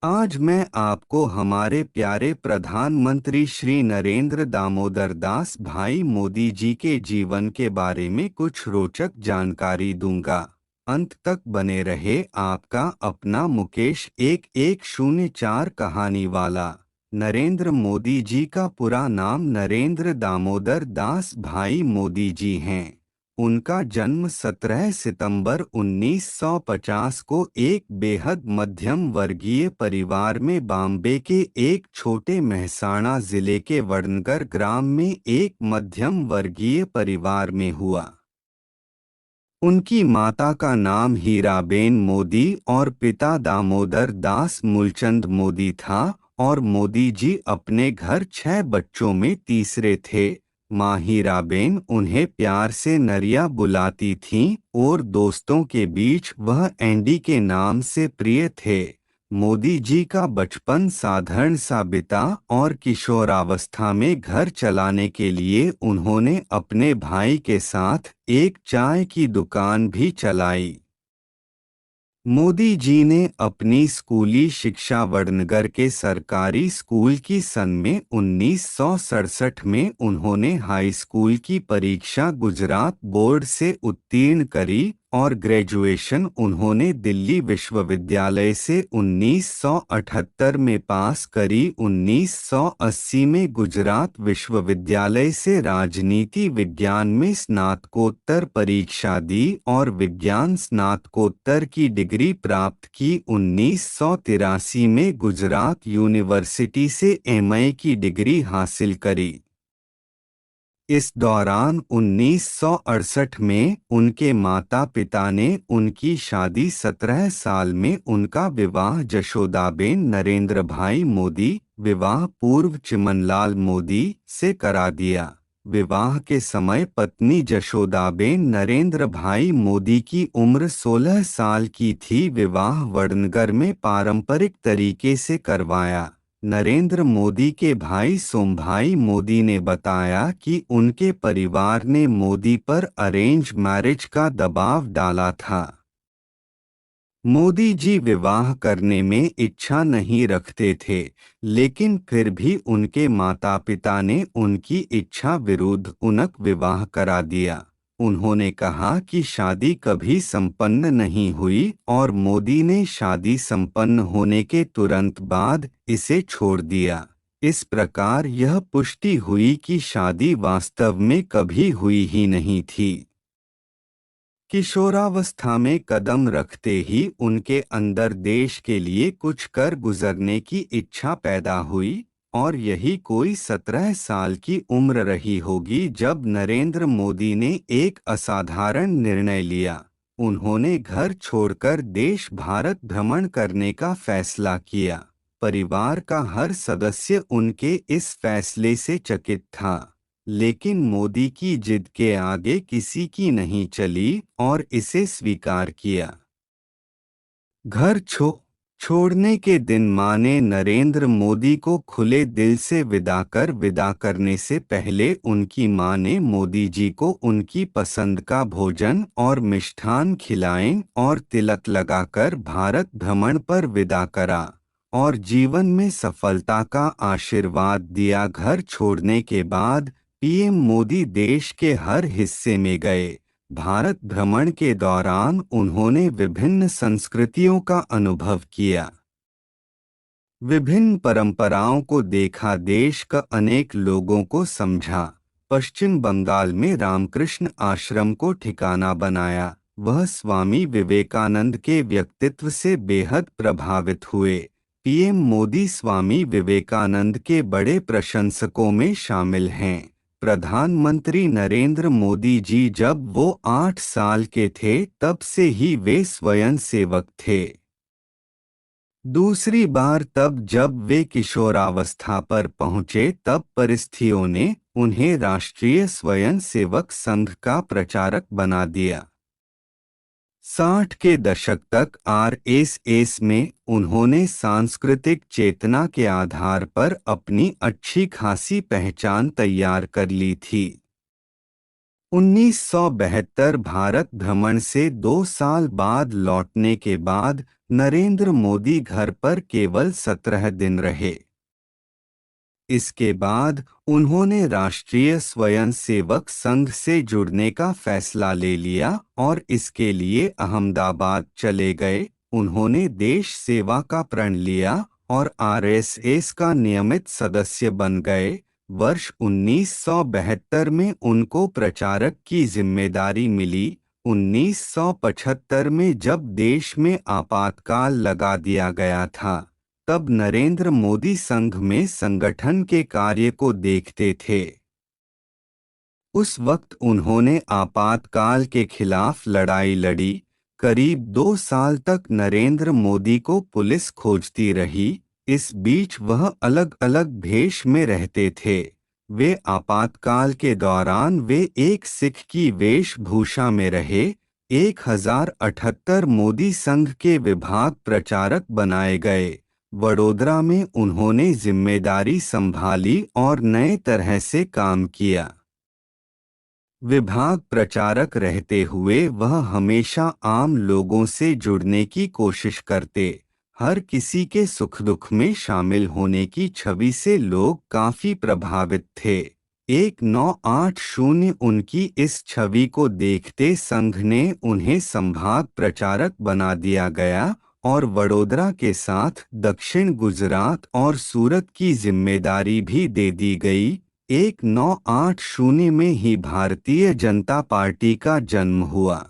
आज मैं आपको हमारे प्यारे प्रधानमंत्री श्री नरेंद्र दामोदर दास भाई मोदी जी के जीवन के बारे में कुछ रोचक जानकारी दूंगा। अंत तक बने रहे आपका अपना मुकेश 1104 कहानी वाला। नरेंद्र मोदी जी का पूरा नाम नरेंद्र दामोदर दास भाई मोदी जी हैं। उनका जन्म 17 सितंबर 1950 को एक बेहद मध्यम वर्गीय परिवार में बॉम्बे के एक छोटे मेहसाणा जिले के वडनगर ग्राम में एक मध्यम वर्गीय परिवार में हुआ। उनकी माता का नाम हीराबेन मोदी और पिता दामोदर दास मूलचंद मोदी था और मोदी जी अपने घर 6 बच्चों में तीसरे थे। माँ हीराबेन उन्हें प्यार से नरिया बुलाती थीं और दोस्तों के बीच वह एंडी के नाम से प्रिय थे। मोदी जी का बचपन साधारण सा बीता और किशोरावस्था में घर चलाने के लिए उन्होंने अपने भाई के साथ एक चाय की दुकान भी चलाई। मोदी जी ने अपनी स्कूली शिक्षा वडनगर के सरकारी स्कूल की सन में 1967 में उन्होंने हाई स्कूल की परीक्षा गुजरात बोर्ड से उत्तीर्ण करी और ग्रेजुएशन उन्होंने दिल्ली विश्वविद्यालय से 1978 में पास करी। 1980 में गुजरात विश्वविद्यालय से राजनीति विज्ञान में स्नातकोत्तर परीक्षा दी और विज्ञान स्नातकोत्तर की डिग्री प्राप्त की। 1983 में गुजरात यूनिवर्सिटी से एमए की डिग्री हासिल करी। इस दौरान 1968 में उनके माता पिता ने उनकी शादी 17 साल में उनका विवाह जशोदाबेन नरेंद्र भाई मोदी विवाह पूर्व चिमनलाल मोदी से करा दिया। विवाह के समय पत्नी जशोदाबेन नरेंद्र भाई मोदी की उम्र 16 साल की थी। विवाह वडनगर में पारंपरिक तरीके से करवाया। नरेंद्र मोदी के भाई सोमभाई मोदी ने बताया कि उनके परिवार ने मोदी पर अरेंज मैरिज का दबाव डाला था। मोदी जी विवाह करने में इच्छा नहीं रखते थे, लेकिन फिर भी उनके माता पिता ने उनकी इच्छा विरुद्ध उनका विवाह करा दिया। उन्होंने कहा कि शादी कभी संपन्न नहीं हुई और मोदी ने शादी संपन्न होने के तुरंत बाद इसे छोड़ दिया। इस प्रकार यह पुष्टि हुई कि शादी वास्तव में कभी हुई ही नहीं थी। किशोरावस्था में कदम रखते ही उनके अंदर देश के लिए कुछ कर गुजरने की इच्छा पैदा हुई और यही कोई 17 साल की उम्र रही होगी जब नरेंद्र मोदी ने एक असाधारण निर्णय लिया। उन्होंने घर छोड़कर देश भारत भ्रमण करने का फैसला किया। परिवार का हर सदस्य उनके इस फैसले से चकित था, लेकिन मोदी की जिद के आगे किसी की नहीं चली और इसे स्वीकार किया। घर छोड़ने के दिन मां ने नरेंद्र मोदी को खुले दिल से विदा करने से पहले उनकी मां ने मोदी जी को उनकी पसंद का भोजन और मिष्ठान खिलाएं और तिलक लगाकर भारत भ्रमण पर विदा करा और जीवन में सफलता का आशीर्वाद दिया। घर छोड़ने के बाद पीएम मोदी देश के हर हिस्से में गए। भारत भ्रमण के दौरान उन्होंने विभिन्न संस्कृतियों का अनुभव किया, विभिन्न परंपराओं को देखा, देश का अनेक लोगों को समझा। पश्चिम बंगाल में रामकृष्ण आश्रम को ठिकाना बनाया। वह स्वामी विवेकानंद के व्यक्तित्व से बेहद प्रभावित हुए। पीएम मोदी स्वामी विवेकानंद के बड़े प्रशंसकों में शामिल हैं। प्रधानमंत्री नरेंद्र मोदी जी जब वो 8 साल के थे तब से ही वे स्वयंसेवक थे। दूसरी बार तब जब वे किशोरावस्था पर पहुंचे तब परिस्थितियों ने उन्हें राष्ट्रीय स्वयंसेवक संघ का प्रचारक बना दिया। 60 के दशक तक आरएसएस में उन्होंने सांस्कृतिक चेतना के आधार पर अपनी अच्छी खासी पहचान तैयार कर ली थी। 1972 भारत भ्रमण से 2 साल बाद लौटने के बाद नरेंद्र मोदी घर पर केवल 17 दिन रहे। इसके बाद उन्होंने राष्ट्रीय स्वयंसेवक संघ से जुड़ने का फैसला ले लिया और इसके लिए अहमदाबाद चले गए। उन्होंने देश सेवा का प्रण लिया और आरएसएस का नियमित सदस्य बन गए। वर्ष 1972 में उनको प्रचारक की जिम्मेदारी मिली। 1975 में जब देश में आपातकाल लगा दिया गया था, तब नरेंद्र मोदी संघ में संगठन के कार्य को देखते थे। उस वक्त उन्होंने आपातकाल के खिलाफ लड़ाई लड़ी। करीब 2 साल तक नरेंद्र मोदी को पुलिस खोजती रही। इस बीच वह अलग अलग भेष में रहते थे। वे आपातकाल के दौरान वे एक सिख की वेशभूषा में रहे। 1078 मोदी संघ के विभाग प्रचारक बनाए गए। वडोदरा में उन्होंने जिम्मेदारी संभाली और नए तरह से काम किया। विभाग प्रचारक रहते हुए वह हमेशा आम लोगों से जुड़ने की कोशिश करते। हर किसी के सुख दुख में शामिल होने की छवि से लोग काफी प्रभावित थे। 1980 उनकी इस छवि को देखते संघ ने उन्हें संभाग प्रचारक बना दिया गया और वडोदरा के साथ दक्षिण गुजरात और सूरत की जिम्मेदारी भी दे दी गई। 1980 में ही भारतीय जनता पार्टी का जन्म हुआ।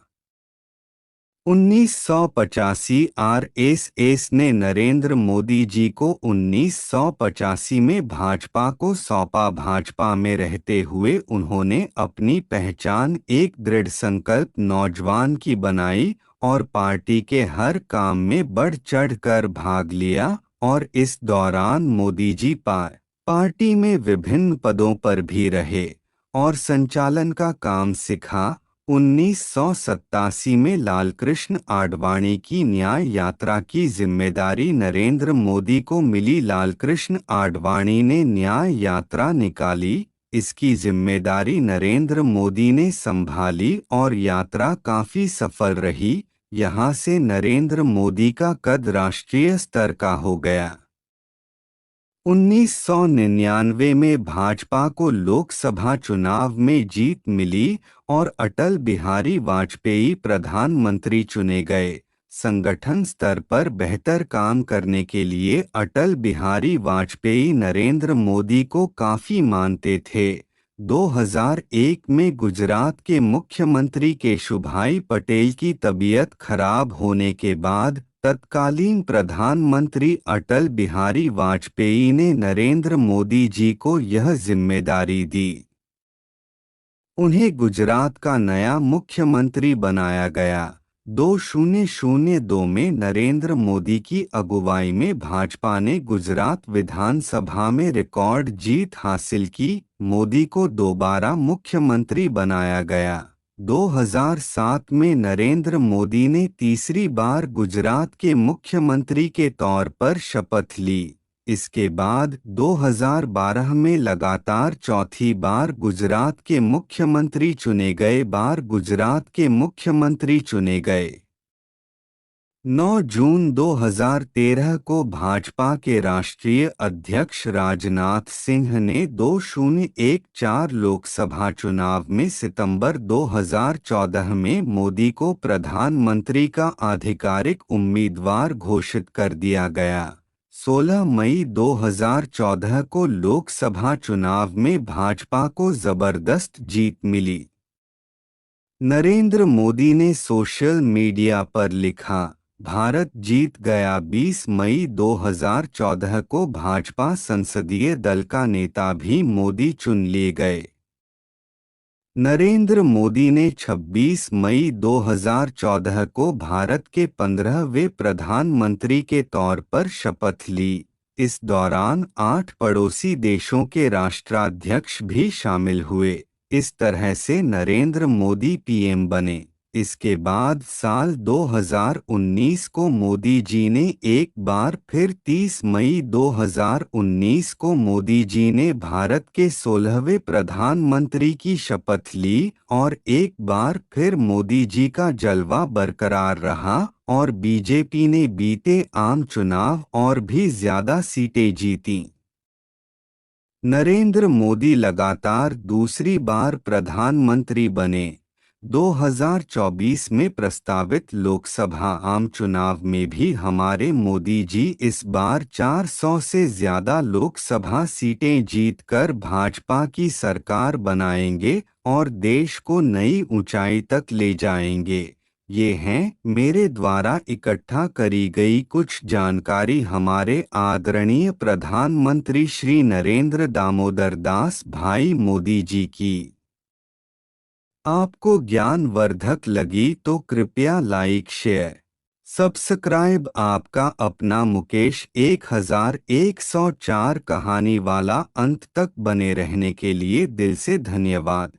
1985 आरएसएस ने नरेंद्र मोदी जी को 1985 में भाजपा को सौंपा। भाजपा में रहते हुए उन्होंने अपनी पहचान एक दृढ़ संकल्प नौजवान की बनाई और पार्टी के हर काम में बढ़ चढ़कर भाग लिया और इस दौरान मोदी जी पार्टी में विभिन्न पदों पर भी रहे और संचालन का काम सीखा। 1987 में लालकृष्ण आडवाणी की न्याय यात्रा की जिम्मेदारी नरेंद्र मोदी को मिली। लालकृष्ण आडवाणी ने न्याय यात्रा निकाली। इसकी जिम्मेदारी नरेंद्र मोदी ने संभाली और यात्रा काफी सफल रही। यहाँ से नरेंद्र मोदी का कद राष्ट्रीय स्तर का हो गया। 1999 में भाजपा को लोकसभा चुनाव में जीत मिली और अटल बिहारी वाजपेयी प्रधानमंत्री चुने गए। संगठन स्तर पर बेहतर काम करने के लिए अटल बिहारी वाजपेयी नरेंद्र मोदी को काफी मानते थे। 2001 में गुजरात के मुख्यमंत्री केशुभाई पटेल की तबीयत खराब होने के बाद तत्कालीन प्रधानमंत्री अटल बिहारी वाजपेयी ने नरेंद्र मोदी जी को यह जिम्मेदारी दी। उन्हें गुजरात का नया मुख्यमंत्री बनाया गया। 2002 में नरेंद्र मोदी की अगुवाई में भाजपा ने गुजरात विधानसभा में रिकॉर्ड जीत हासिल की। मोदी को दोबारा मुख्यमंत्री बनाया गया। 2007 में नरेंद्र मोदी ने तीसरी बार गुजरात के मुख्यमंत्री के तौर पर शपथ ली। इसके बाद 2012 में लगातार चौथी बार गुजरात के मुख्यमंत्री चुने गए। 9 जून 2013 को भाजपा के राष्ट्रीय अध्यक्ष राजनाथ सिंह ने 2014 लोकसभा चुनाव में सितंबर 2014 में मोदी को प्रधानमंत्री का आधिकारिक उम्मीदवार घोषित कर दिया गया। 16 मई 2014 को लोकसभा चुनाव में भाजपा को जबरदस्त जीत मिली। नरेंद्र मोदी ने सोशल मीडिया पर लिखा, भारत जीत गया। 20 मई 2014 को भाजपा संसदीय दल का नेता भी मोदी चुन लिए गए। नरेंद्र मोदी ने 26 मई 2014 को भारत के 15वें प्रधानमंत्री के तौर पर शपथ ली। इस दौरान 8 पड़ोसी देशों के राष्ट्राध्यक्ष भी शामिल हुए। इस तरह से नरेंद्र मोदी पीएम बने। इसके बाद साल 2019 को मोदी जी ने एक बार फिर 30 मई 2019 को मोदी जी ने भारत के 16वें प्रधानमंत्री की शपथ ली और एक बार फिर मोदी जी का जलवा बरकरार रहा और बीजेपी ने बीते आम चुनाव और भी ज्यादा सीटें जीतीं। नरेंद्र मोदी लगातार दूसरी बार प्रधानमंत्री बने। 2024 में प्रस्तावित लोकसभा आम चुनाव में भी हमारे मोदी जी इस बार 400 से ज्यादा लोकसभा सीटें जीतकर भाजपा की सरकार बनाएंगे और देश को नई ऊंचाई तक ले जाएंगे। ये हैं मेरे द्वारा इकट्ठा करी गई कुछ जानकारी हमारे आदरणीय प्रधानमंत्री श्री नरेंद्र दामोदर दास भाई मोदी जी की। आपको ज्ञानवर्धक लगी तो कृपया लाइक शेयर सब्सक्राइब। आपका अपना मुकेश 1104 कहानी वाला अंत तक बने रहने के लिए दिल से धन्यवाद।